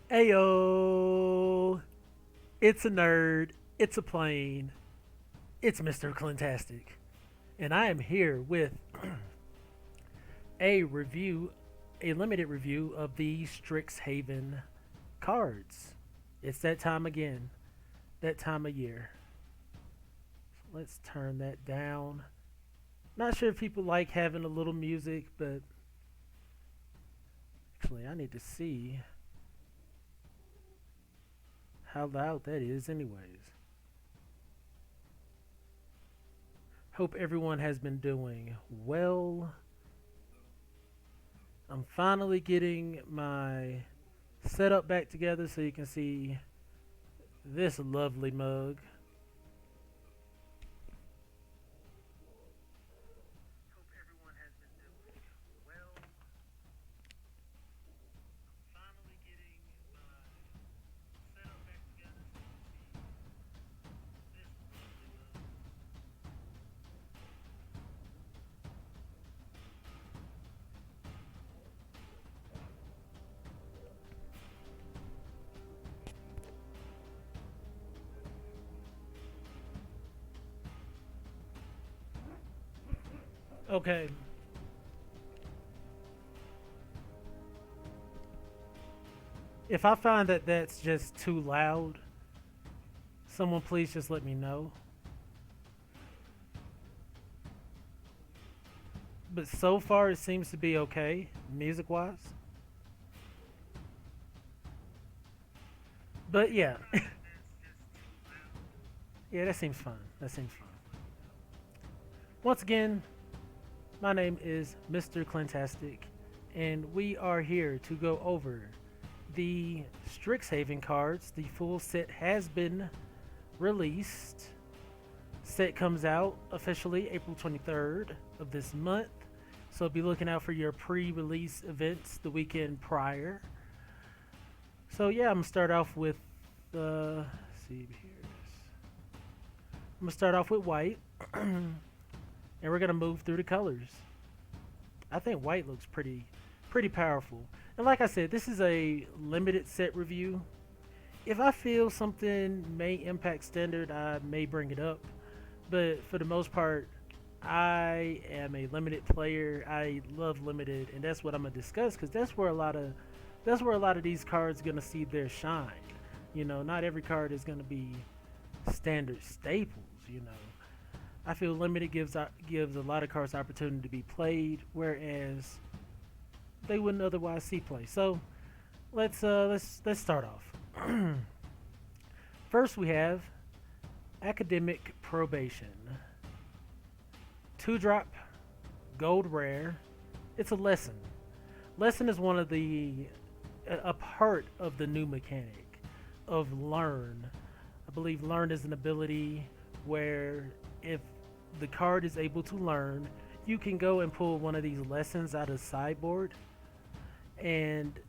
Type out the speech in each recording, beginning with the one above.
Ayo, it's a nerd, it's a plane, it's Mr. Clintastik, and I am here with a review, a limited review of the Strixhaven cards. It's that time again, that time of year. So let's turn that down. Not sure if people like having a little music, but actually, I need to see how loud that is, anyways. Hope everyone has been doing well. I'm finally getting my setup back together so you can see this lovely mug. Hope everyone has been doing well. I'm finally getting my setup back together so you can see this lovely mug. Okay, if I find that that's just too loud, someone please just let me know. But so far, it seems to be okay, music wise. But yeah, yeah, that seems fun. That seems fun. Once again, my name is Mr. Clintastik, and we are here to go over the Strixhaven cards. The full set has been released. Set comes out officially April 23rd of this month. So be looking out for your pre-release events the weekend prior. So yeah, I'm gonna start off with see here. I'm gonna start off with white, and we're gonna move through the colors. I think white looks pretty powerful. And like I said, this is a limited set review. If I feel something may impact standard, I may bring it up. But for the most part, I am a limited player. I love limited, and that's what I'm gonna discuss because that's where a lot of these cards gonna see their shine. Not every card is gonna be standard staples. I feel limited gives a lot of cards opportunity to be played, whereas they wouldn't otherwise see play. So let's start off. First, we have academic probation. Two drop, gold rare. It's a lesson. Lesson is one of a part of the new mechanic of learn. I believe learn is an ability where if the card is able to learn, you can go and pull one of these lessons out of the sideboard and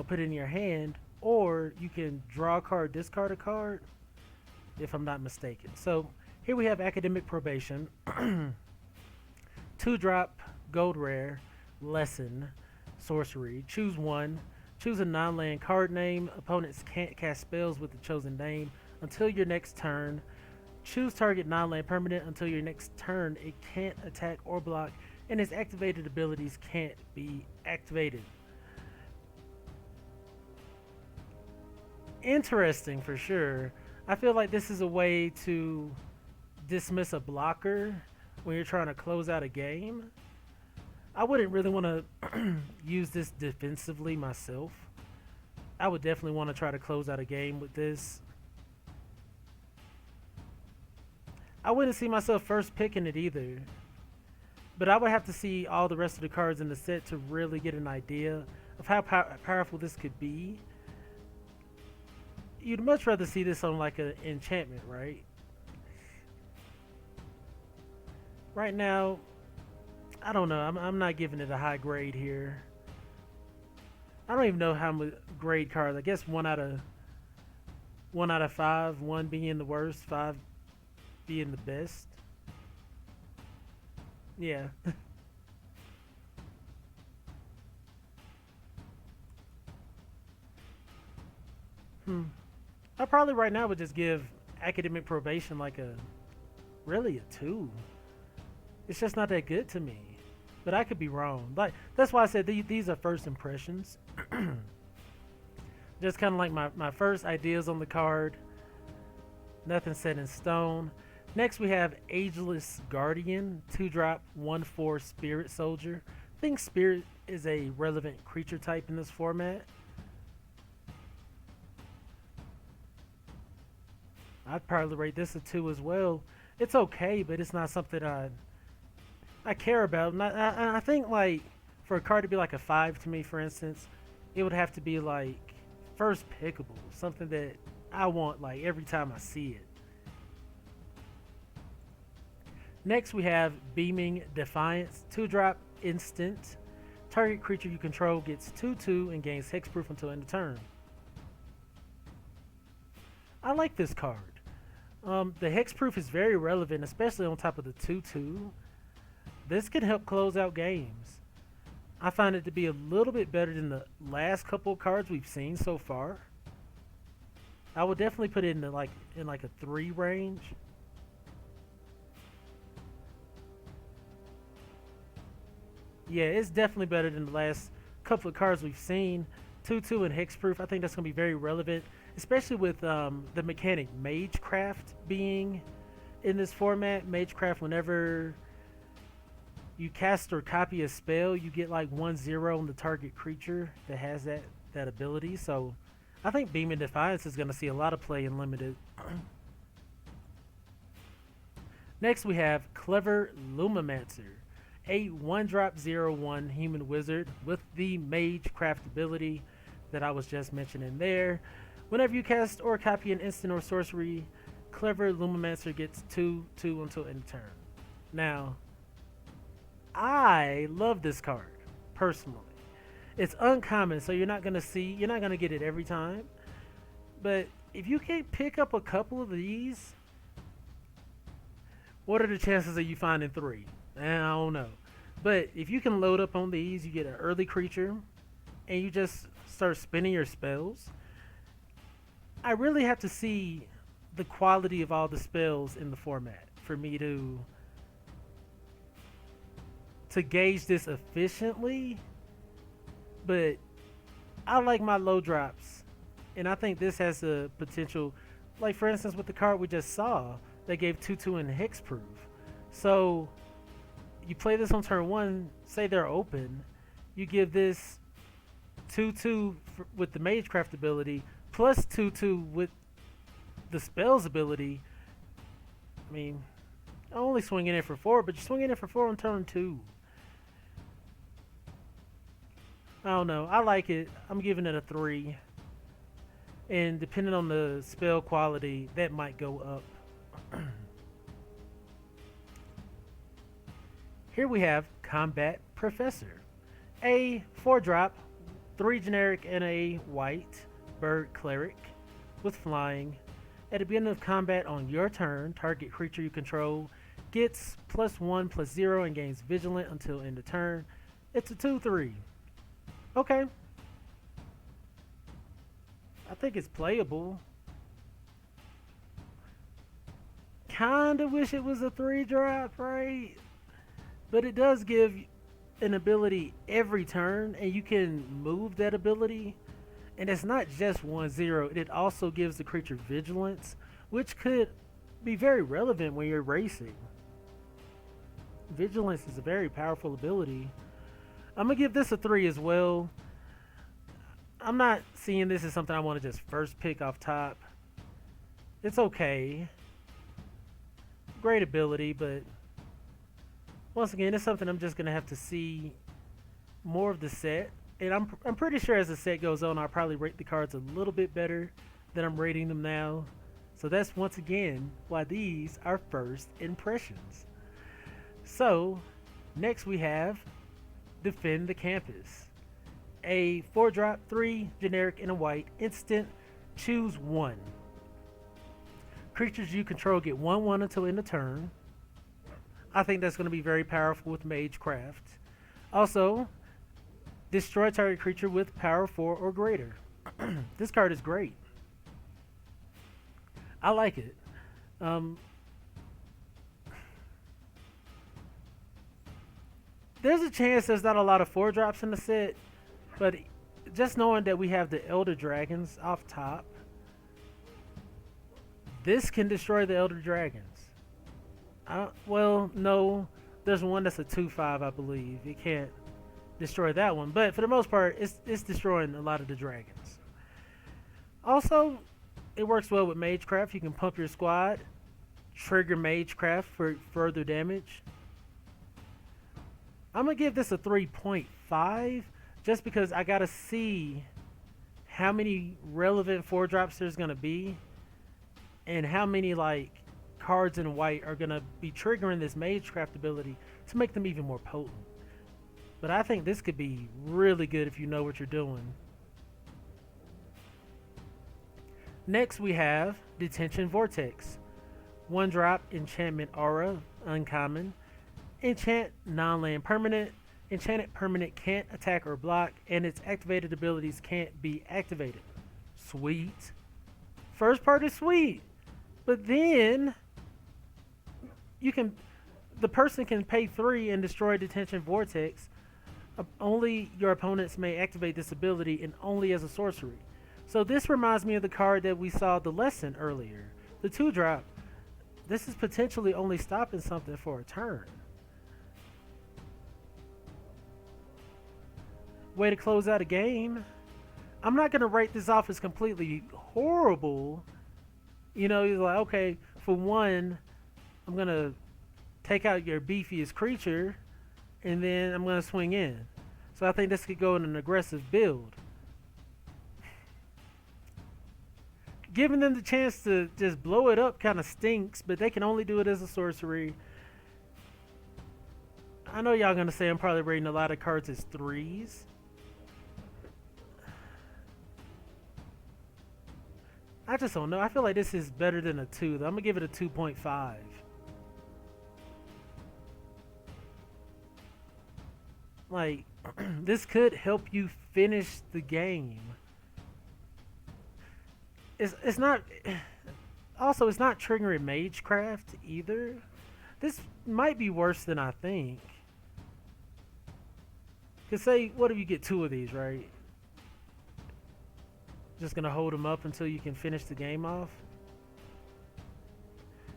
put it in your hand, or you can draw a card, discard a card, if I'm not mistaken. So here we have academic probation. Two drop, gold rare, lesson, sorcery. Choose one. Choose a non-land card name. Opponents can't cast spells with the chosen name until your next turn. Choose target non-land permanent until your next turn. It can't attack or block, and its activated abilities can't be activated. Interesting for sure. I feel like this is a way to dismiss a blocker when you're trying to close out a game. I wouldn't really want to use this defensively myself. I would definitely want to try to close out a game with this. I wouldn't see myself first picking it either, but I would have to see all the rest of the cards in the set to really get an idea of how powerful this could be. You'd much rather see this on like an enchantment, right? Right now, I don't know. I'm not giving it a high grade here. I don't even know how much grade cards. I guess one out of five. One being the worst, five being the best. Yeah. I probably right now would just give academic probation like a really a 2. It's just not that good to me. But I could be wrong. Like that's why I said these are first impressions. Just kind of like my first ideas on the card. Nothing set in stone. Next we have Ageless Guardian, 2-drop, 1/4 Spirit Soldier. I think Spirit is a relevant creature type in this format. I'd probably rate this a 2 as well. It's okay, but it's not something I care about. I think like for a card to be like a 5 to me, for instance, it would have to be like first pickable, something that I want like every time I see it. Next we have Beaming Defiance, 2-drop instant. Target creature you control gets 2/2 and gains hexproof until end of turn. I like this card. The hexproof is very relevant, especially on top of the 2/2. This can help close out games. I find it to be a little bit better than the last couple of cards we've seen so far. I would definitely put it in like a 3 range. Yeah, it's definitely better than the last couple of cards we've seen. 2/2 and hexproof. I think that's going to be very relevant, especially with the mechanic Magecraft being in this format. Magecraft, whenever you cast or copy a spell, you get like 1/0 on the target creature that has that ability. So I think Beam and Defiance is going to see a lot of play in Limited. Next we have Clever Lumamancer, a 1-drop 0/1 human wizard with the Magecraft ability that I was just mentioning there. Whenever you cast or copy an instant or sorcery, Clever Lumamancer gets 2/2 until end of turn. Now, I love this card personally. It's uncommon, so you're not gonna get it every time. But if you can pick up a couple of these, what are the chances of you finding 3? I don't know. But if you can load up on these, you get an early creature, and you just start spinning your spells. I really have to see the quality of all the spells in the format for me to gauge this efficiently. But I like my low drops, and I think this has the potential, like for instance with the card we just saw, they gave 2/2 and hexproof. So you play this on turn 1, say they're open, you give this 2/2 with the Magecraft ability plus 2/2 with the spells ability. I mean, I'm only swinging it for 4, but you're swinging it for 4 on turn 2. I don't know. I like it. I'm giving it a 3. And depending on the spell quality, that might go up. Here we have Combat Professor, a 4-drop, 3 generic and a white bird cleric with flying. At the beginning of combat on your turn, target creature you control gets +1/+0 and gains vigilant until end of turn. It's a 2/3. Okay. I think it's playable. Kinda wish it was a 3-drop, right? But it does give an ability every turn, and you can move that ability. And it's not just 1/0, it also gives the creature vigilance, which could be very relevant when you're racing. Vigilance is a very powerful ability. I'm gonna give this a 3 as well. I'm not seeing this as something I want to just first pick off top. It's okay. Great ability, but once again, it's something I'm just gonna have to see more of the set. And I'm pretty sure as the set goes on, I'll probably rate the cards a little bit better than I'm rating them now. So that's once again why these are first impressions. So next we have Defend the Campus, a 4-drop, 3 generic and a white instant. Choose 1. Creatures you control get 1/1 until end of turn. I think that's going to be very powerful with Magecraft. Also, destroy target creature with power 4 or greater. This card is great. I like it. Um, there's a chance there's not a lot of 4 drops in the set, but just knowing that we have the Elder Dragons off top, this can destroy the Elder Dragons. Well, no, there's one that's a 2/5, I believe. It can't destroy that one, but for the most part, it's destroying a lot of the dragons. Also, it works well with Magecraft. You can pump your squad, trigger Magecraft for further damage. I'm gonna give this a 3.5 just because I gotta see how many relevant 4 drops there's gonna be and how many like cards in white are gonna be triggering this Magecraft ability to make them even more potent. But I think this could be really good if you know what you're doing. Next we have Detention Vortex. 1-drop enchantment aura, uncommon. Enchant non-land permanent. Enchanted permanent can't attack or block, and its activated abilities can't be activated. Sweet. First part is sweet. But then the person can pay 3 and destroy Detention Vortex. Only your opponents may activate this ability and only as a sorcery. So this reminds me of the card that we saw the lesson earlier. The 2-drop. This is potentially only stopping something for a turn. Way to close out a game. I'm not going to rate this off as completely horrible. You know, you're like, okay, for one, I'm going to take out your beefiest creature, and then I'm going to swing in. So I think this could go in an aggressive build. Giving them the chance to just blow it up kind of stinks, but they can only do it as a sorcery. I know y'all going to say I'm probably rating a lot of cards as 3s. I just don't know. I feel like this is better than a 2, though. I'm going to give it a 2.5. Like, this could help you finish the game. It's not... Also, it's not triggering Magecraft either. This might be worse than I think. Because say, what if you get 2 of these, right? Just going to hold them up until you can finish the game off?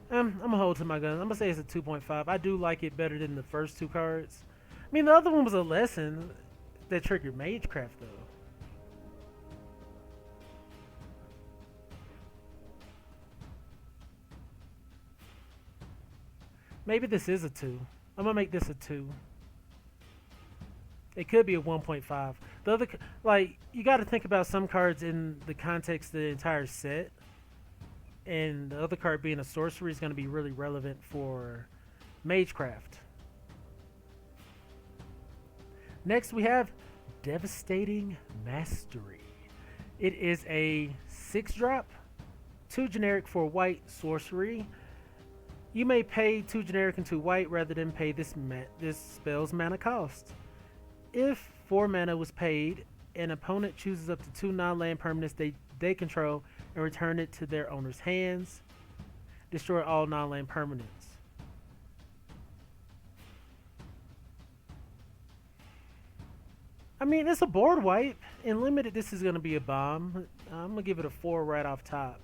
I'm going to hold to my gun. I'm going to say it's a 2.5. I do like it better than the first 2 cards. I mean, the other one was a lesson that triggered Magecraft, though. Maybe this is a 2. I'm going to make this a 2. It could be a 1.5. The other, like, you got to think about some cards in the context of the entire set. And the other card being a sorcery is going to be really relevant for Magecraft. Next, we have Devastating Mastery. It is a 6-drop, 2 generic for white sorcery. You may pay 2 generic and 2 white rather than pay this spell's mana cost. If 4 mana was paid, an opponent chooses up to 2 non-land permanents they control and return it to their owner's hands. Destroy all non-land permanents. I mean, it's a board wipe. In limited, this is going to be a bomb. I'm going to give it a 4 right off top.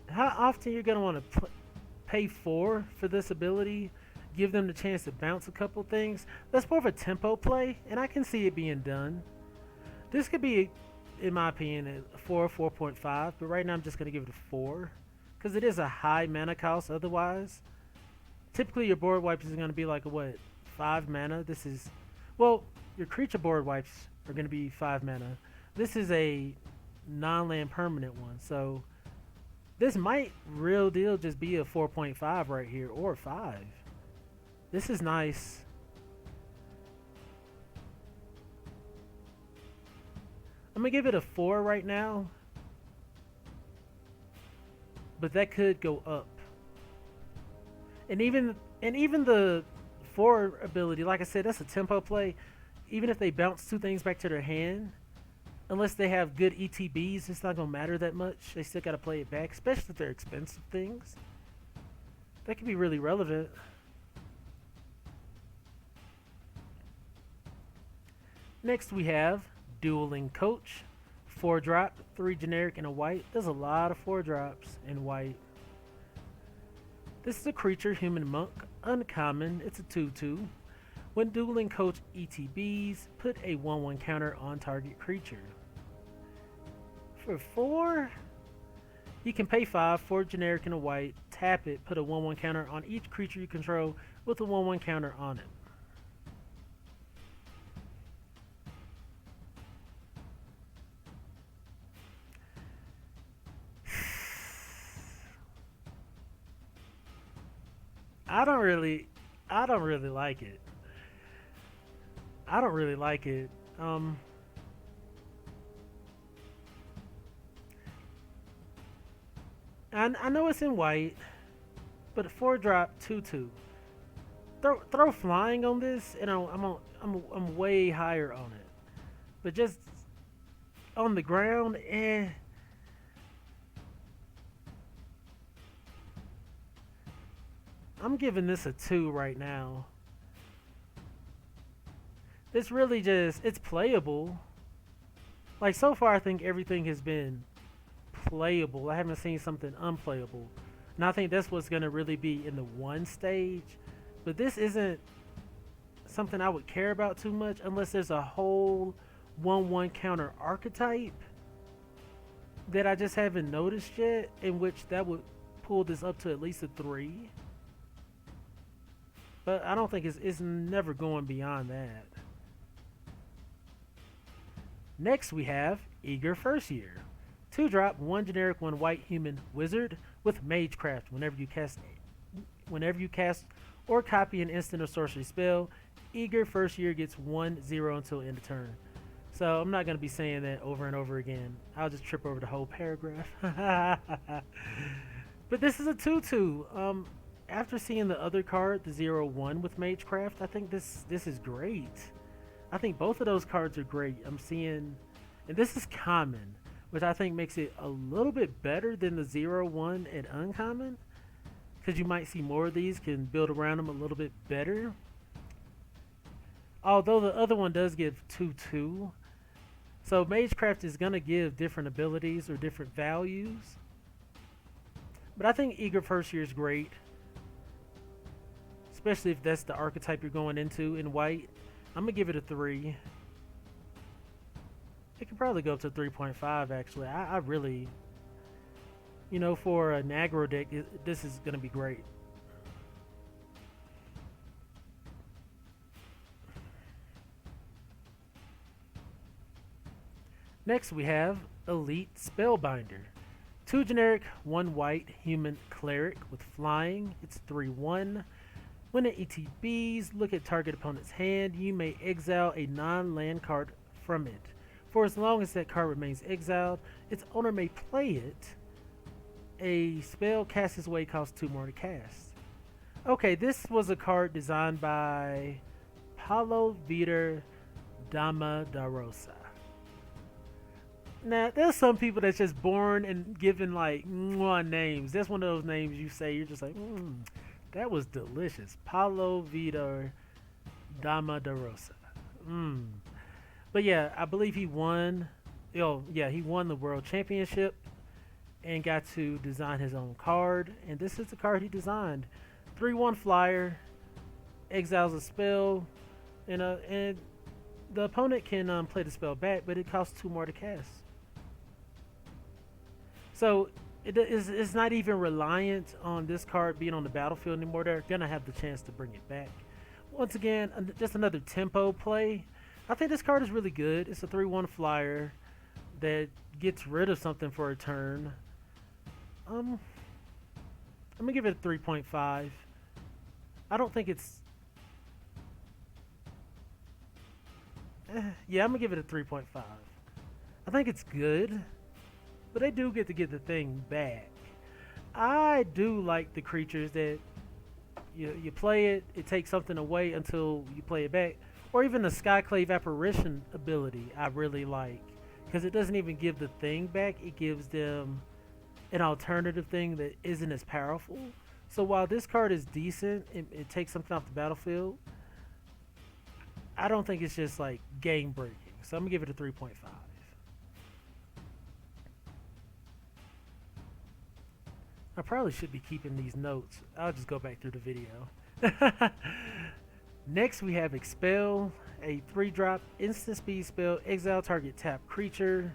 How often you're going to want to pay 4 for this ability? Give them the chance to bounce a couple things. That's more of a tempo play, and I can see it being done. This could be, in my opinion, a 4, 4.5, but right now I'm just going to give it a 4 because it is a high mana cost otherwise. Typically, your board wipes is going to be like a, what, 5 mana? This is, well, your creature board wipes are going to be 5 mana. This is a non-land permanent one, so this might real deal just be a 4.5 right here, or 5. This is nice. I'm going to give it a 4 right now, but that could go up. And even the 4 ability, like I said, that's a tempo play. Even if they bounce 2 things back to their hand, unless they have good ETBs, it's not gonna matter that much. They still gotta play it back, especially if they're expensive things. That could be really relevant. Next we have Dueling Coach. 4-drop, 3 generic and a white. There's a lot of 4-drops in white. This is a creature, human monk, uncommon. It's a 2/2. When Dueling Coach ETBs, put a 1/1 counter on target creature. For 4, you can pay 5 for generic and a white, tap it, put a 1/1 counter on each creature you control with a 1/1 counter on it. I don't really like it. I don't really like it. I know it's in white, but a 4-drop 2/2. Throw flying on this, and I'm way higher on it. But just on the ground, eh. I'm giving this a 2 right now. It's really just, it's playable. Like, so far I think everything has been playable. I haven't seen something unplayable. And I think that's what's going to really be in the 1 stage. But this isn't something I would care about too much unless there's a whole 1/1 counter archetype that I just haven't noticed yet, in which that would pull this up to at least a 3. But I don't think it's never going beyond that. Next we have Eager First Year. 2-drop, 1 generic, 1 white human wizard with Magecraft. Whenever you cast or copy an instant or sorcery spell, Eager First Year gets 1/0 until end of turn. So I'm not going to be saying that over and over again. I'll just trip over the whole paragraph. But this is a 2/2. After seeing the other card, the 0/1 with Magecraft, I think this is great. I think both of those cards are great. I'm seeing, and this is common, which I think makes it a little bit better than the 0/1 and uncommon, because you might see more of these, can build around them a little bit better. Although the other one does give 2/2, so Magecraft is going to give different abilities or different values. But I think Eager First Year is great, especially if that's the archetype you're going into in white. I'm going to give it a 3. It could probably go up to 3.5 actually. I really, for an aggro deck, this is going to be great. Next we have Elite Spellbinder. 2 generic, 1 white human cleric with flying. It's 3/1. When it ETBs, look at target opponent's hand. You may exile a non-land card from it. For as long as that card remains exiled, its owner may play it. A spell cast its way costs 2 more to cast. Okay, this was a card designed by Paulo Vitor Dama da Rosa. Now, there's some people that's just born and given like names. That's one of those names you say, you're just like, that was delicious. Paulo Vitor Dama da Rosa. But yeah, I believe he won. He won the World Championship and got to design his own card. And this is the card he designed. 3/1 flyer, exiles a spell, and the opponent can play the spell back, but it costs 2 more to cast. So it's not even reliant on this card being on the battlefield anymore. They're going to have the chance to bring it back. Once again, just another tempo play. I think this card is really good. It's a 3/1 flyer that gets rid of something for a turn. I'm going to give it a 3.5. I don't think it's... yeah, I'm going to give it a 3.5. I think it's good, but they do get to get the thing back. I do like the creatures that you play it, it takes something away until you play it back. Or even the Skyclave Apparition ability I really like. because it doesn't even give the thing back. It gives them an alternative thing that isn't as powerful. So while this card is decent, it takes something off the battlefield. I don't think it's just like game breaking. So I'm gonna give it a 3.5. I probably should be keeping these notes. I'll just go back through the video. Next we have Exfil, a 3-drop instant speed spell, exile target tap creature.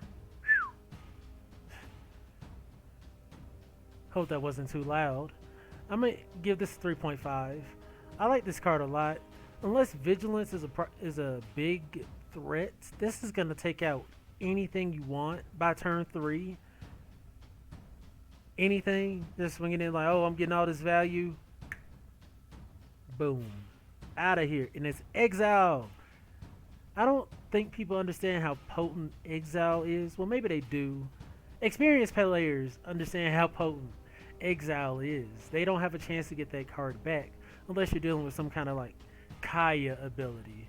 Hope that wasn't too loud. I'm gonna give this a 3.5. I like this card a lot. Unless Vigilance is a big threat, this is gonna take out anything you want by turn 3. Anything, just swinging in like, oh, I'm getting all this value. Boom, out of here, and it's exile. I don't think people understand how potent exile is. Well, maybe they do. Experienced players understand how potent exile is. They don't have a chance to get that card back unless you're dealing with some kind of like Kaya ability.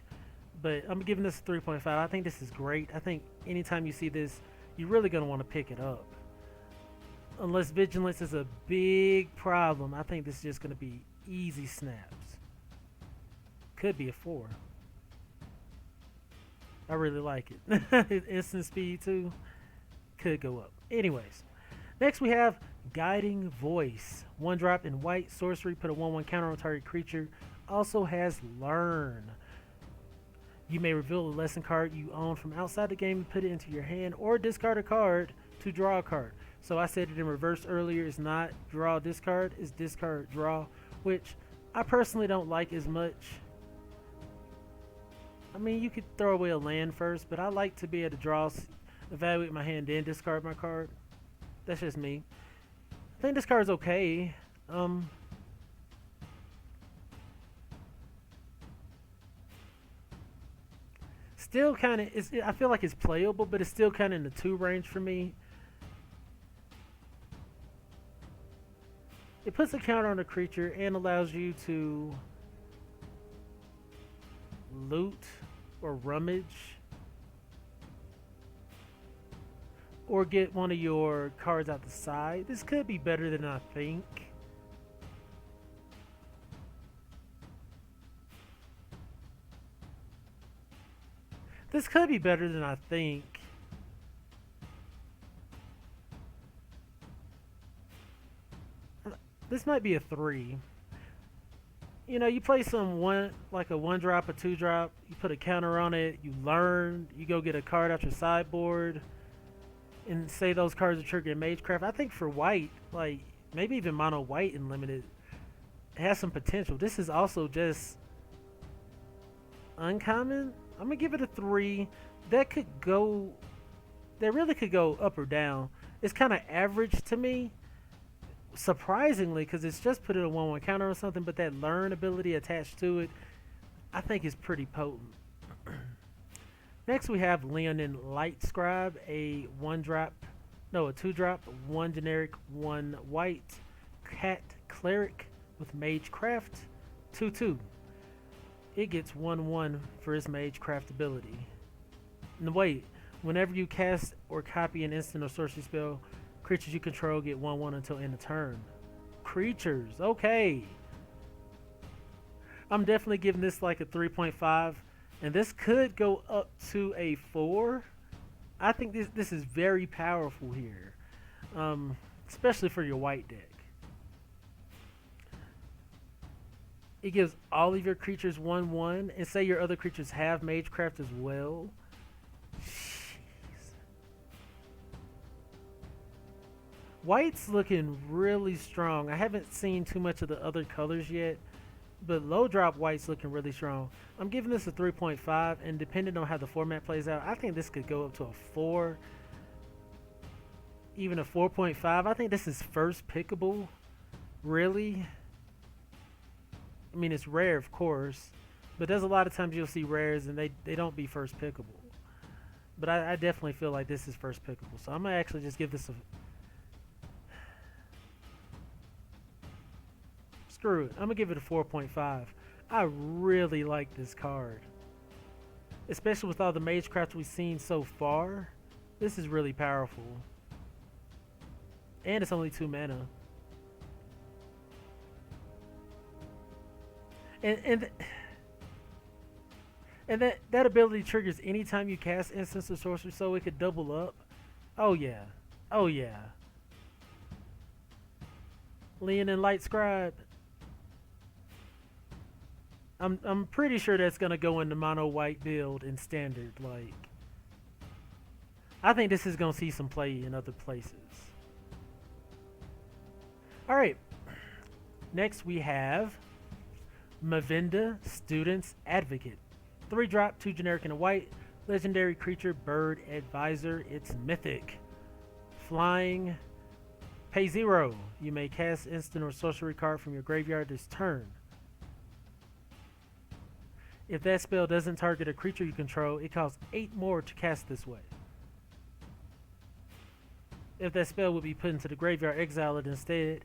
But I'm giving this a 3.5. I think this is great. I think anytime you see this, you're really going to want to pick it up. Unless Vigilance is a big problem, I think this is just going to be easy snaps. Could be a 4. I really like it. Instant speed too. Could go up. Anyways, next we have Guiding Voice. 1-drop in white sorcery. Put a 1/1 counter on target creature. Also has Learn. You may reveal a lesson card you own from outside the game and put it into your hand, or discard a card to draw a card. So I said it in reverse earlier. It's not draw discard, it's discard draw, which I personally don't like as much. I mean, you could throw away a land first, but I like to be able to draw, evaluate my hand, then discard my card. That's just me. I think this card's okay. Still kind of, I feel like it's playable, but it's still kind of in the 2 range for me. It puts a counter on a creature and allows you to loot or rummage or get one of your cards out the side. This could be better than I think. This could be better than I think. This might be a 3. You know, you play some like a 1-drop, a 2-drop, you put a counter on it, you learn, you go get a card off your sideboard, and say those cards are triggered Magecraft. I think for white, like maybe even mono white and limited, it has some potential. This is also just uncommon. I'm gonna give it a 3. That really could go up or down. It's kind of average to me. Surprisingly, because it's just put in a 1/1 counter or something, but that learn ability attached to it, I think is pretty potent. Next we have Leonin Lightscribe, a 2-drop, 1 generic, 1 white cat cleric with Magecraft, 2/2. It gets 1/1 for its Magecraft ability. And wait, whenever you cast or copy an instant or sorcery spell, creatures you control get 1/1 until end of turn. Creatures, okay. I'm definitely giving this like a 3.5, and this could go up to a 4. I think this is very powerful here, especially for your white deck. It gives all of your creatures 1/1, and say your other creatures have Magecraft as well. White's looking really strong. I haven't seen too much of the other colors yet, but low drop white's looking really strong. I'm giving this a 3.5, and depending on how the format plays out, I think this could go up to a 4, even a 4.5. I think this is first pickable, really. I mean, it's rare, of course, but there's a lot of times you'll see rares and they don't be first pickable. But I definitely feel like this is first pickable, so I'm gonna actually just give this a screw it. I'm gonna give it a 4.5. I really like this card, especially with all the Magecraft we've seen so far. This is really powerful. And it's only 2 mana. And that ability triggers anytime you cast instance or sorcery, so it could double up. Oh yeah. Oh yeah. Lean and Lightscribe. I'm pretty sure that's gonna go in the mono white build in standard. Like, I think this is gonna see some play in other places. All right. Next we have Mavenda, Student's Advocate. 3-drop, 2 generic and a white. Legendary creature, bird advisor. It's mythic. Flying. Pay 0. You may cast instant or sorcery card from your graveyard this turn. If that spell doesn't target a creature you control, it costs 8 more to cast this way. If that spell would be put into the graveyard, exile it instead.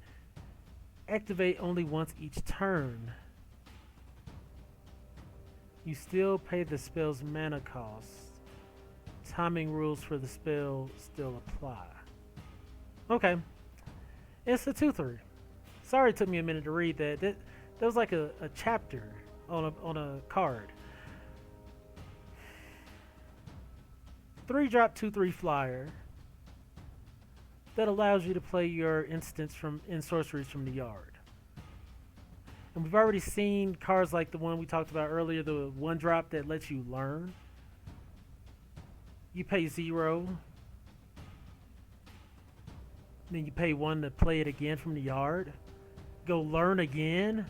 Activate only once each turn. You still pay the spell's mana cost. Timing rules for the spell still apply. Okay. It's a 2/3. Sorry it took me a minute to read that. That was like a chapter on a card. 3-drop, 2/3 flyer that allows you to play your instants in sorceries from the yard. And we've already seen cards like the one we talked about earlier, the 1-drop that lets you learn. You pay 0. Then you pay 1 to play it again from the yard. Go learn again.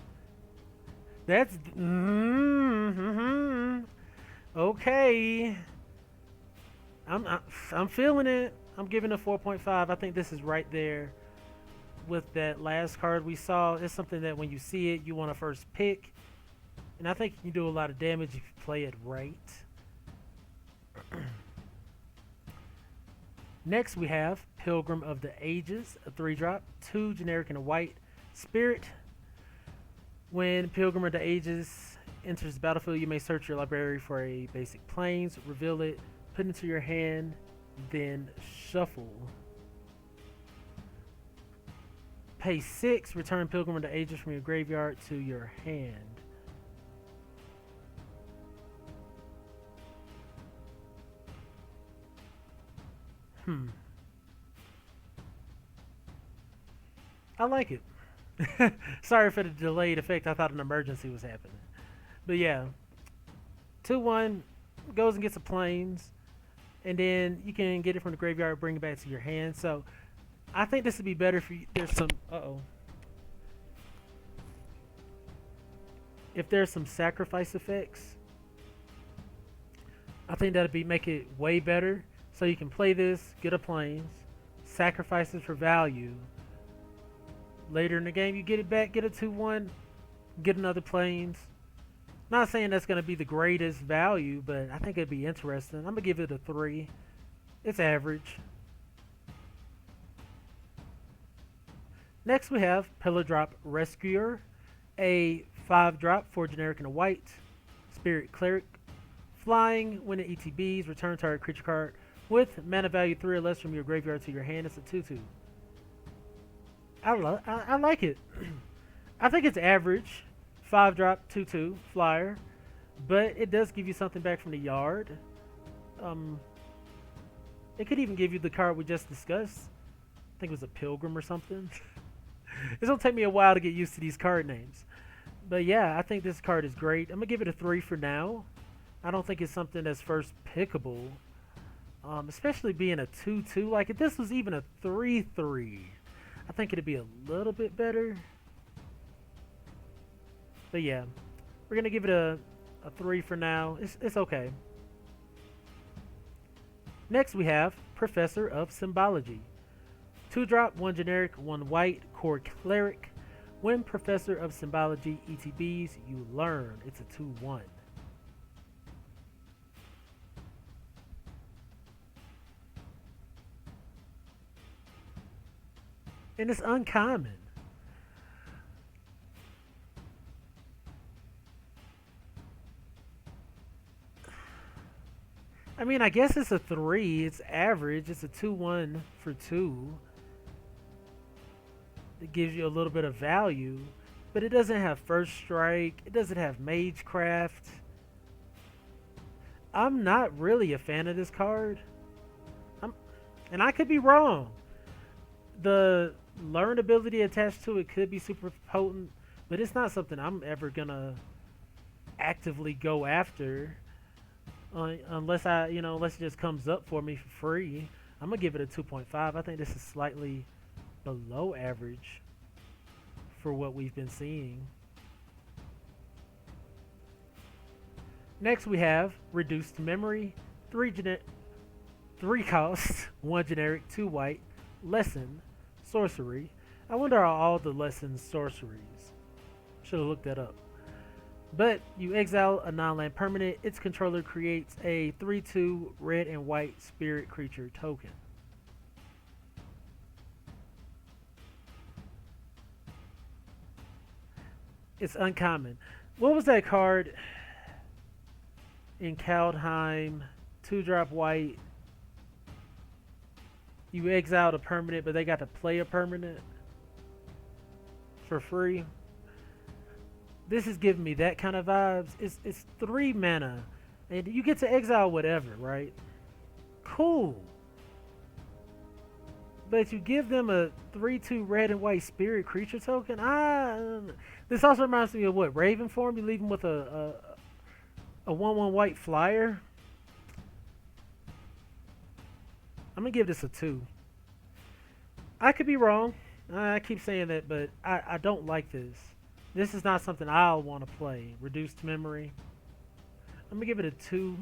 That's okay. I'm feeling it. I'm giving it 4.5. I think this is right there with that last card we saw. It's something that when you see it, you want to first pick. And I think you can do a lot of damage if you play it right. Next we have Pilgrim of the Ages, a 3-drop, 2 generic and a white. Spirit. When Pilgrim of the Ages enters the battlefield, you may search your library for a basic plains, reveal it, put it into your hand, then shuffle. Pay 6, return Pilgrim of the Ages from your graveyard to your hand. I like it. Sorry for the delayed effect. I thought an emergency was happening. But yeah. 2/1 goes and gets the plains. And then you can get it from the graveyard, bring it back to your hand. So I think this would be better for you. There's some if there's some sacrifice effects, I think that'd make it way better. So you can play this, get a plains, sacrifices for value. Later in the game, you get it back, get a 2/1, get another plains. Not saying that's going to be the greatest value, but I think it'd be interesting. I'm going to give it a 3. It's average. Next we have Pillar Drop Rescuer, a 5-drop, 4 generic and a white. Spirit Cleric. Flying, when it ETBs, return target creature card with mana value 3 or less from your graveyard to your hand. It's a 2/2. I like it. I think it's average. 5-drop, 2/2 flyer, but it does give you something back from the yard. It could even give you the card we just discussed. I think it was a Pilgrim or something. It's gonna take me a while to get used to these card names, but yeah, I think this card is great. I'm gonna give it a 3 for now. I don't think it's something that's first pickable, especially being a 2/2. Like if this was even a 3/3, I think it'd be a little bit better. But yeah, we're going to give it a 3 for now. It's okay. Next we have Professor of Symbology. 2-drop, 1 generic, 1 white, core cleric. When Professor of Symbology ETBs, you learn. It's a 2/1. And it's uncommon. I mean, I guess it's a 3. It's average. It's a 2-1 for 2. It gives you a little bit of value, but it doesn't have first strike. It doesn't have magecraft. I'm not really a fan of this card. And I could be wrong. The learn ability attached to it could be super potent, but it's not something I'm ever gonna actively go after unless unless it just comes up for me for free. I'm gonna give it a 2.5. I think this is slightly below average for what we've been seeing. Next we have reduced memory, 3 cost, 1 generic, 2 white, lesson, sorcery. I wonder are all the lessons sorceries. Should have looked that up. But you exile a non-land permanent. Its controller creates a 3/2 red and white spirit creature token. It's uncommon. What was that card in Kaldheim? 2-drop white. You exiled a permanent, but they got to play a permanent for free. This is giving me that kind of vibes. It's 3 mana, and you get to exile whatever, right? Cool. But you give them a 3/2 red and white spirit creature token. This also reminds me of what Raven form. You leave them with a 1/1 white flyer. I'm gonna give this a 2. I could be wrong. I keep saying that, but I don't like this. This is not something I'll want to play. Reduced memory. I'm gonna give it a 2.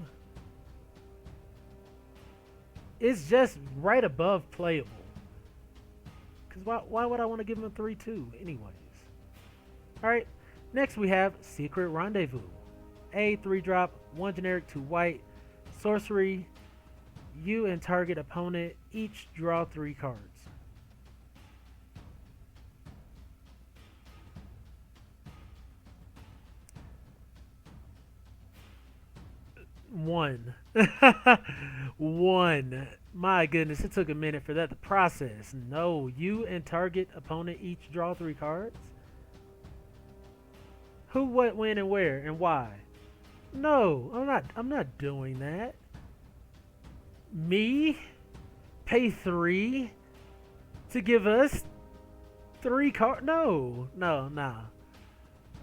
It's just right above playable. Cause why would I want to give him a 3/2 anyways? All right. Next we have Secret Rendezvous. A 3-drop, 1 generic, 2 white, sorcery. You and target opponent each draw 3 cards. One. One. My goodness, it took a minute for that to process. No, you and target opponent each draw 3 cards? Who, what, when, and where, and why? No, I'm not doing that. Me? Pay 3 to give us 3 cards? No.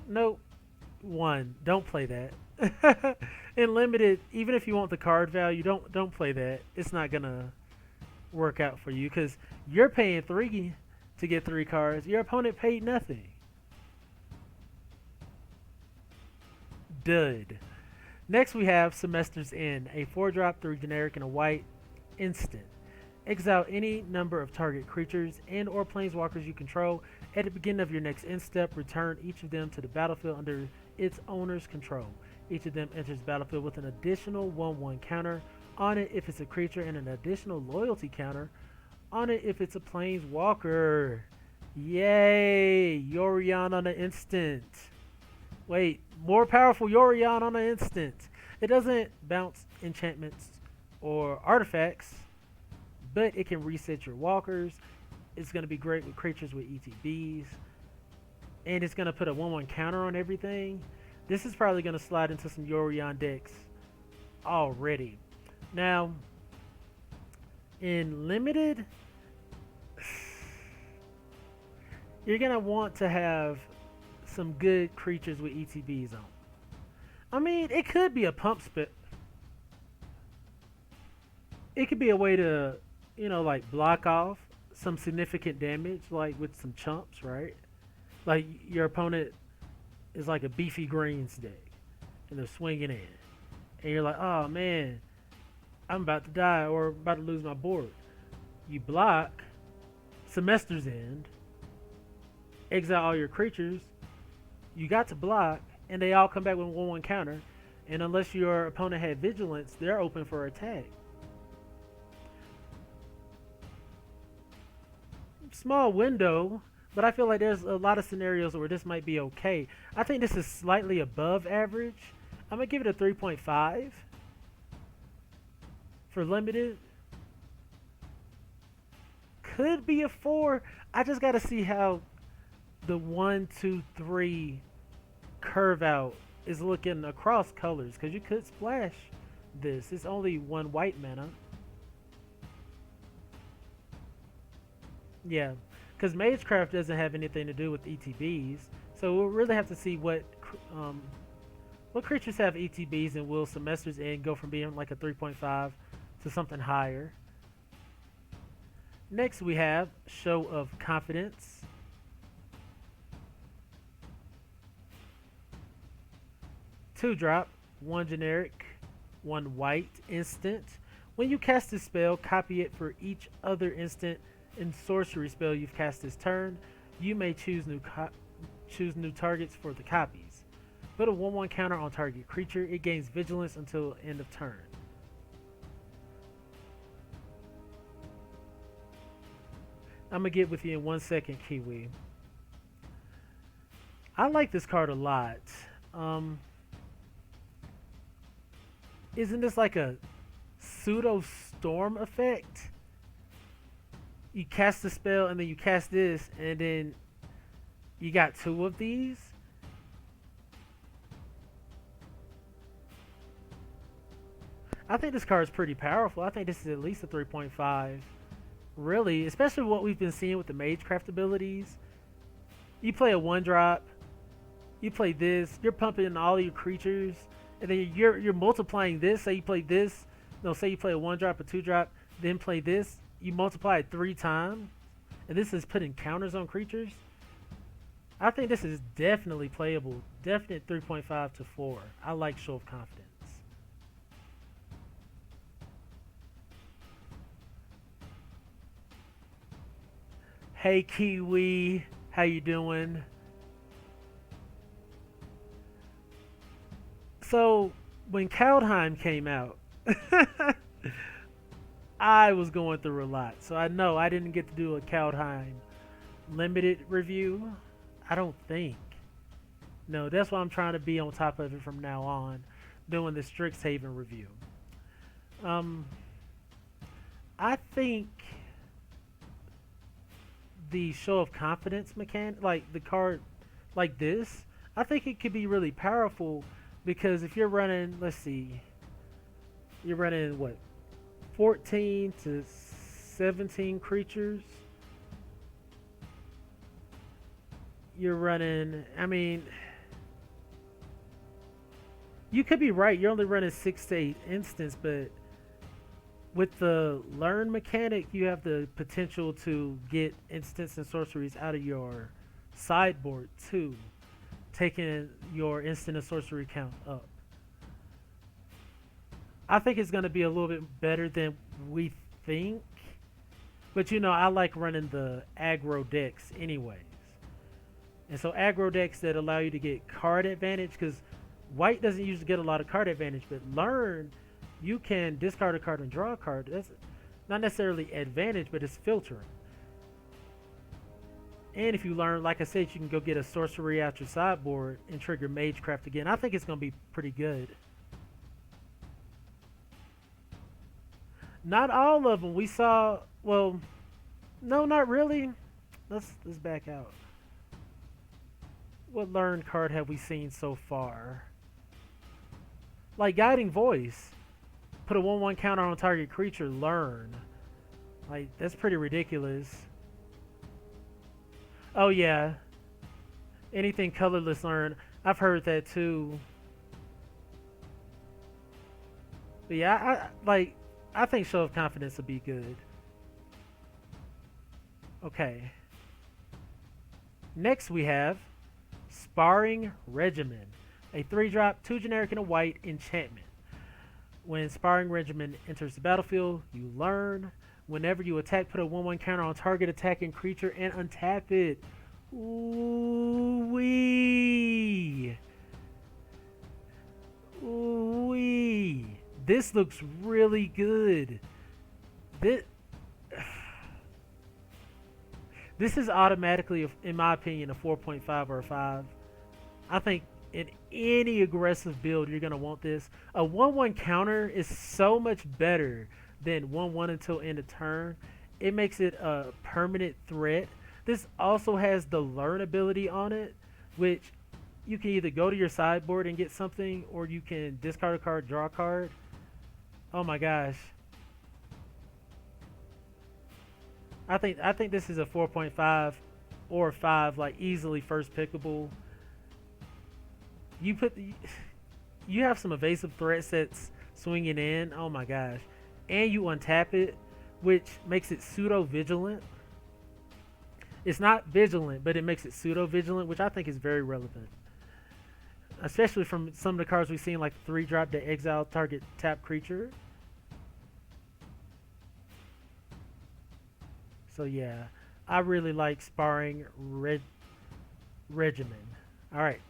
Nope. 1. Don't play that. In limited, even if you want the card value, don't play that. It's not gonna work out for you because you're paying 3 to get 3 cards. Your opponent paid nothing. Dud. Next we have Semester's End, a 4-drop, 3 generic, and a white instant. Exile any number of target creatures and or planeswalkers you control. At the beginning of your next end step, return each of them to the battlefield under its owner's control. Each of them enters the battlefield with an additional 1/1 counter on it if it's a creature and an additional loyalty counter on it if it's a planeswalker. Yay! Yorion on an instant. Wait, more powerful Yorion on an instant. It doesn't bounce enchantments or artifacts, but it can reset your walkers. It's going to be great with creatures with ETBs. And it's going to put a 1/1 counter on everything. This is probably going to slide into some Yorion decks already. Now, in limited, you're going to want to have some good creatures with ETBs on. I mean, it could be a pump spit. It could be a way to, like block off some significant damage, like with some chumps, right? Like your opponent is like a beefy greens deck, and they're swinging in, and you're like, oh man, I'm about to die or about to lose my board. You block, Semester's End, exile all your creatures. You got to block, and they all come back with a 1/1 counter. And unless your opponent had vigilance, they're open for attack. Small window, but I feel like there's a lot of scenarios where this might be okay. I think this is slightly above average. I'm gonna give it a 3.5. For limited, could be a 4. I just got to see how the 1, 2, 3 curve out is looking across colors, because you could splash this. It's only 1 white mana. Yeah, because Magecraft doesn't have anything to do with ETBs, so we'll really have to see what creatures have ETBs, and will semesters in go from being like a 3.5 to something higher. Next we have Show of Confidence. Two drop, 1 generic, 1 white instant. When you cast a spell, copy it for each other instant and sorcery spell you've cast this turn. You may choose new targets for the copies. Put a 1/1 counter on target creature. It gains vigilance until end of turn. I'm gonna get with you in 1 second, Kiwi. I like this card a lot. Isn't this like a pseudo storm effect? You cast the spell and then you cast this, and then you got 2 of these. I think this card is pretty powerful. I think this is at least a 3.5. Really, especially what we've been seeing with the Magecraft abilities. You play a 1-drop, you play this, you're pumping all your creatures, and then you're multiplying this. Say you play this, no, say you play a 1-drop, a 2-drop, then play this. You multiply it 3 times, and this is putting counters on creatures. I think this is definitely playable. Definite 3.5 to 4. I like Show of Confidence. Hey Kiwi, how you doing? So when Kaldheim came out, I was going through a lot, so I know I didn't get to do a Kaldheim limited review. I don't think. No, that's why I'm trying to be on top of it from now on, doing the Strixhaven review. I think the Show of Confidence mechanic, like the card like this, I think it could be really powerful, because if you're running, let's see, you're running what, 14 to 17 creatures. You're running, I mean, you could be right, you're only running 6 to 8 instants, but with the learn mechanic, you have the potential to get instants and sorceries out of your sideboard too, taking your instant and sorcery count up. I think it's going to be a little bit better than we think, but you know, I like running the aggro decks anyways. And so aggro decks that allow you to get card advantage, because white doesn't usually get a lot of card advantage, but learn, you can discard a card and draw a card. That's not necessarily advantage, but it's filtering. And if you learn, like I said, you can go get a sorcery out your sideboard and trigger Magecraft again. I think it's going to be pretty good. Not all of them. We saw, well, no, not really. Let's back out. What learn card have we seen so far? Like Guiding Voice. Put a 1/1 counter on target creature, learn. Like, that's pretty ridiculous. Oh yeah. Anything colorless, learn. I've heard that too. But yeah, I think Show of Confidence would be good. Okay. Next we have Sparring Regimen. A 3-drop, 2 generic and a white enchantment. When Sparring Regimen enters the battlefield, you learn. Whenever you attack, put a 1/1 counter on target attacking creature and untap it. Ooh-wee. Ooh-wee. This looks really good. This is automatically, in my opinion, a 4.5 or a 5. I think in any aggressive build, you're going to want this. A 1/1 counter is so much better then 1/1 until end of turn. It makes it a permanent threat. This also has the learn ability on it, which you can either go to your sideboard and get something, or you can discard a card, draw a card. Oh my gosh. I think this is a 4.5 or 5, like easily first pickable. You put you have some evasive threat sets swinging in. Oh my gosh. And you untap it, which makes it pseudo vigilant. It's not vigilant, but it makes it pseudo vigilant, which I think is very relevant. Especially from some of the cards we've seen, like 3-drop that exile target tap creature. So yeah, I really like Sparring Regimen. Alright,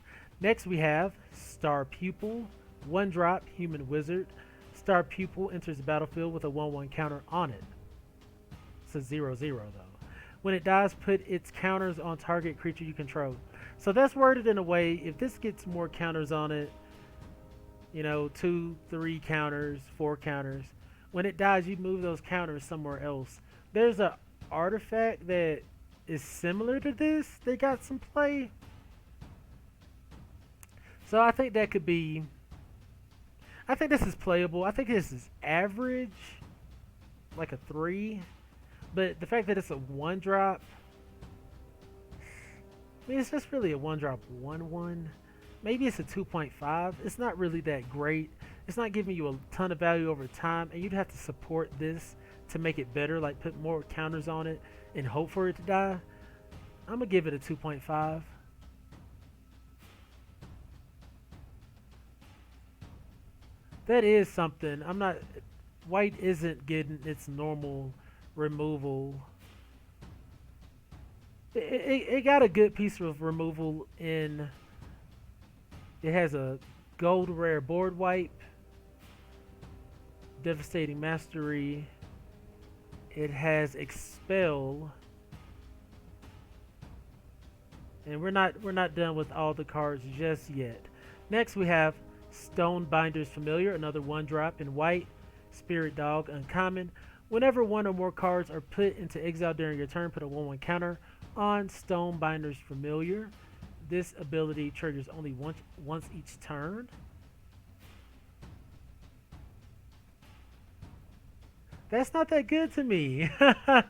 next we have Star Pupil. 1-drop human wizard. Star Pupil enters the battlefield with a 1/1 counter on it. It's a 0/0 though. When it dies, put its counters on target creature you control. So that's worded in a way, if this gets more counters on it, you know, 2, 3 counters, 4 counters. When it dies, you move those counters somewhere else. There's a artifact that is similar to this. They got some play. So I think that could be... I think this is playable. I think this is average, like a 3. But the fact that it's a 1-drop... I mean, it's just really a 1-drop 1/1. Maybe it's a 2.5. It's not really that great. It's not giving you a ton of value over time, and you'd have to support this to make it better, like put more counters on it and hope for it to die. I'm gonna give it a 2.5. That is something. I'm not... White isn't getting its normal removal. It got a good piece of removal in... It has a gold rare board wipe, devastating mastery. It has Exfil, and we're not done with all the cards just yet. Next we have Stonebinder's Familiar, another 1-drop in white, Spirit Dog, uncommon. Whenever one or more cards are put into exile during your turn, put a 1/1 counter on Stonebinder's Familiar. This ability triggers only once each turn. That's not that good to me. I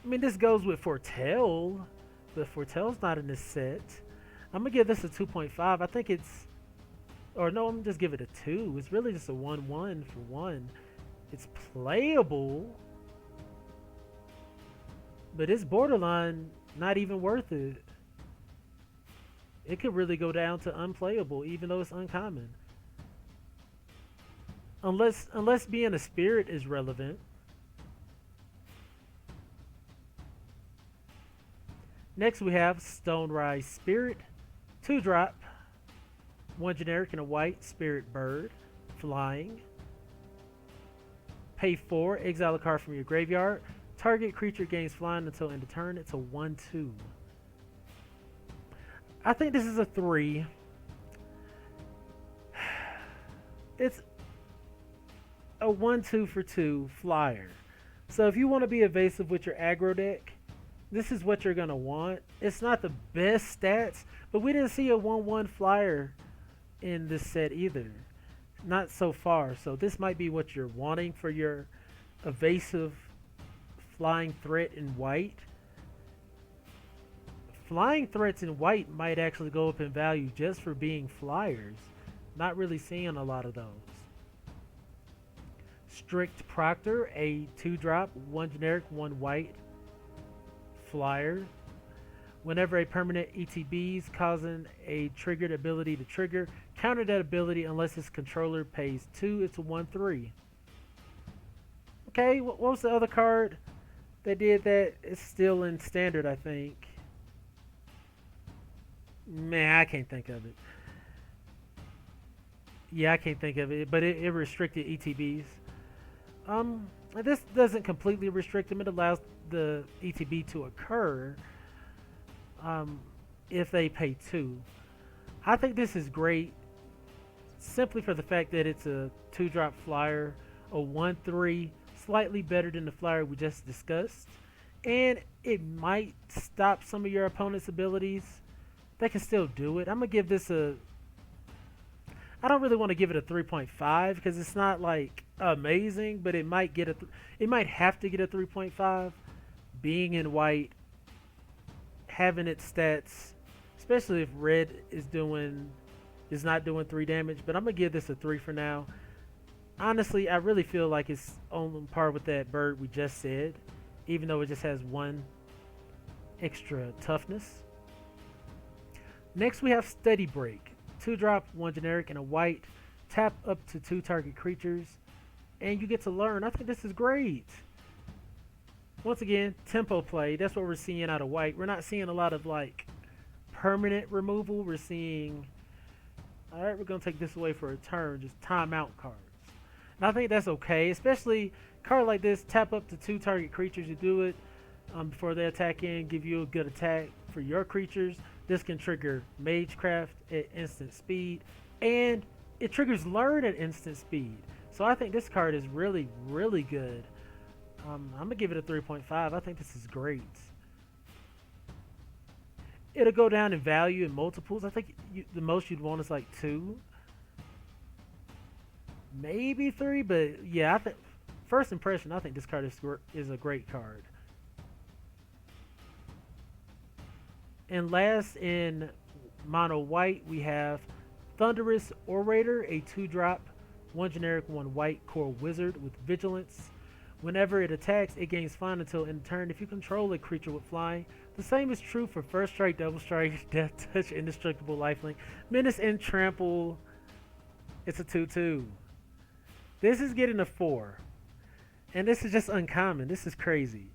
mean, this goes with Foretell, but Foretell's not in this set. I'm gonna give this a 2.5. I think it's... Or no, I'm gonna just give it a 2. It's really just a 1/1 for 1. It's playable, but it's borderline not even worth it. It could really go down to unplayable, even though it's uncommon. Unless being a spirit is relevant. Next we have Stonerise Spirit. 2-drop. 1 generic and a white spirit bird. Flying. Pay 4. Exile a card from your graveyard. Target creature gains flying until end of turn. It's a 1/2. I think this is a 3. It's a 1/2 for 2 flyer. So if you want to be evasive with your aggro deck, this is what you're going to want. It's not the best stats, but we didn't see a 1/1 flyer in this set either. Not so far. So this might be what you're wanting for your evasive flying threat in white. Flying threats in white might actually go up in value just for being flyers. Not really seeing a lot of those. Strict Proctor, a 2-drop, 1 generic, 1 white flyer. Whenever a permanent ETBs causing a triggered ability to trigger, counter that ability unless its controller pays 2. It's a 1/3. Okay, what was the other card that did that? It's still in standard, I think. Man, I can't think of it. Yeah, I can't think of it, but it restricted ETBs. This doesn't completely restrict them. It allows the ETB to occur if they pay 2. I think this is great simply for the fact that it's a 2-drop flyer, a 1/3, slightly better than the flyer we just discussed. And it might stop some of your opponent's abilities. They can still do it. I'm going to give this a... I don't really want to give it a 3.5 because it's not like amazing, but it might get it might have to get a 3.5. Being in white, having its stats, especially if red is not doing 3 damage, but I'm gonna give this a 3 for now. Honestly, I really feel like it's on par with that bird we just said, even though it just has 1 extra toughness. Next we have Steady Break. 2-drop, 1 generic, and a white. Tap up to 2 target creatures, and you get to learn. I think this is great. Once again, tempo play. That's what we're seeing out of white. We're not seeing a lot of like permanent removal. We're seeing, all right, we're gonna take this away for a turn, just timeout cards. And I think that's okay, especially a card like this. Tap up to 2 target creatures. You do it before they attack in, give you a good attack for your creatures. This can trigger Magecraft at instant speed, and it triggers Learn at instant speed. So I think this card is really, really good. I'm going to give it a 3.5. I think this is great. It'll go down in value in multiples. I think the most you'd want is like 2. Maybe 3, but yeah, I think first impression, I think this card is a great card. And last in mono white, we have Thunderous Orator, a 2-drop, 1 generic, 1 white core wizard with vigilance. Whenever it attacks, it gains flying until end turn if you control a creature with flying. The same is true for First Strike, Double Strike, Death Touch, Indestructible Lifelink, Menace, and Trample. It's a 2/2. This is getting a 4. And this is just uncommon. This is crazy.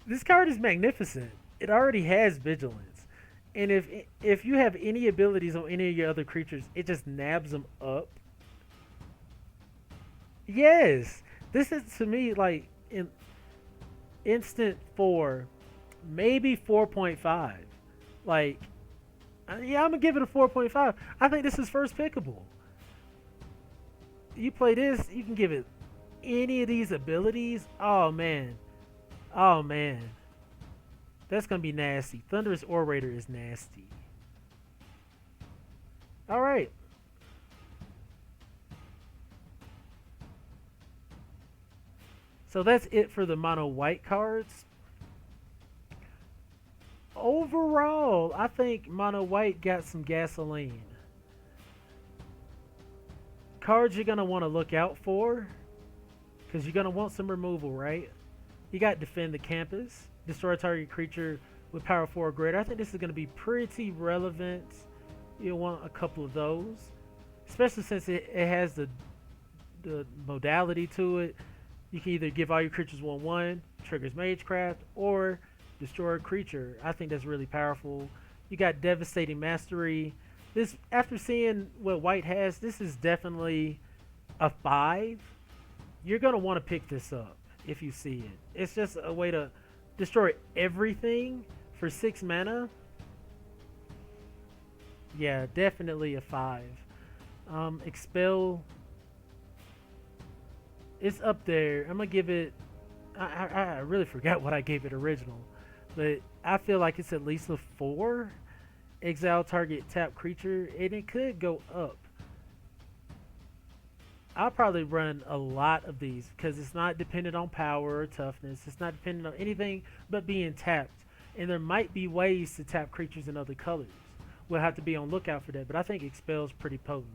This card is magnificent. It already has vigilance. And if you have any abilities on any of your other creatures, it just nabs them up. Yes. This is, to me, like in instant 4, maybe 4.5. Like, yeah, I'm gonna give it a 4.5. I think this is first pickable. You play this, you can give it any of these abilities. Oh man, oh man, that's gonna be nasty. Thunderous Orator is nasty. All right. So that's it for the mono white cards. Overall, I think mono white got some gasoline. Cards you're going to want to look out for, because you're going to want some removal, right? You got Defend the Campus, destroy a target creature with power 4 or greater. I think this is going to be pretty relevant. You'll want a couple of those, especially since it has the modality to it. You can either give all your creatures 1/1, triggers Magecraft, or destroy a creature. I think that's really powerful. You got Devastating Mastery. This, after seeing what white has, this is definitely a 5. You're going to want to pick this up if you see it. It's just a way to destroy everything for 6 mana. Yeah, definitely a 5. Expel. It's up there. I'm going to give it... I really forgot what I gave it original. But I feel like it's at least a 4. Exile target tap creature. And it could go up. I'll probably run a lot of these. Because it's not dependent on power or toughness. It's not dependent on anything but being tapped. And there might be ways to tap creatures in other colors. We'll have to be on lookout for that. But I think Expel's pretty potent.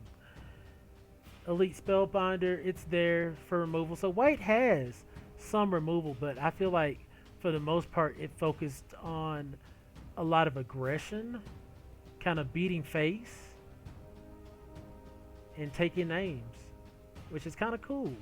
Elite Spellbinder, it's there for removal. So white has some removal, but I feel like for the most part it focused on a lot of aggression, kind of beating face, and taking names, which is kind of cool.